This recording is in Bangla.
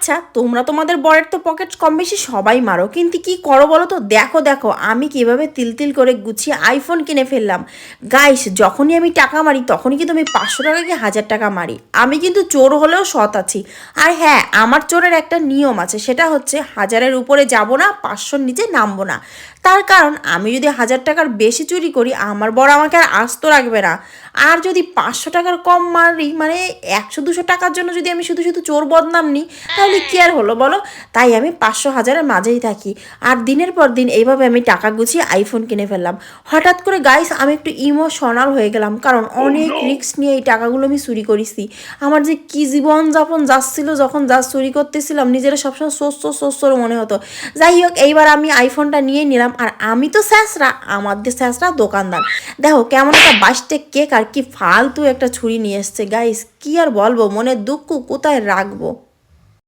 আচ্ছা, তোমরা তোমাদের বরের তো পকেট কম বেশি সবাই মারো, কিন্তু কি করো বলো তো? দেখো দেখো আমি কিভাবে তিল তিল করে গুছিয়ে আইফোন কিনে ফেললাম। গাইস, যখনই আমি টাকা মারি তখনই কিন্তু আমি 500 টাকা কি 1000 টাকা মারি। আমি কিন্তু চোর হলেও সৎ আছি। আর হ্যাঁ, আমার চোরের একটা নিয়ম আছে, সেটা হচ্ছে 1000-এর উপরে যাব না, 500-র নিচে নামবো না। তার কারণ আমি যদি 1000 টাকার বেশি চুরি করি, আমার বড় আমাকে আর আস্ত রাখবে না। আর যদি 500 টাকার কম মারি, মানে 100-200 টাকার জন্য যদি আমি শুধু শুধু চোর বদনাম নিই, তাহলে কি আর হলো বলো? তাই আমি 500-1000-এর মাঝেই থাকি। আর দিনের পর দিন এইভাবে আমি টাকা গুছিয়ে আইফোন কিনে ফেললাম। হঠাৎ করে গাইস আমি একটু ইমোশনাল হয়ে গেলাম, কারণ অনেক রিস্ক নিয়ে এই টাকাগুলো আমি চুরি করেছি। আমার যে কি জীবনযাপন যাচ্ছিল, যখন যা চুরি করতেছিলাম, নিজেরা সবসময় সোচ্চর মনে হতো। যাই হোক, এইবার আমি আইফোনটা নিয়ে নিলাম। আর আমি তো স্যাঁচরা, আমাদের স্যাঁচরা দোকানদার দেখো কেমন একটা বাস্টে কেক আর কি ফালতু একটা ছুরি নিয়ে এসছে। গাইস কি আর বলবো, মনের দুঃখ কোথায় রাখবো।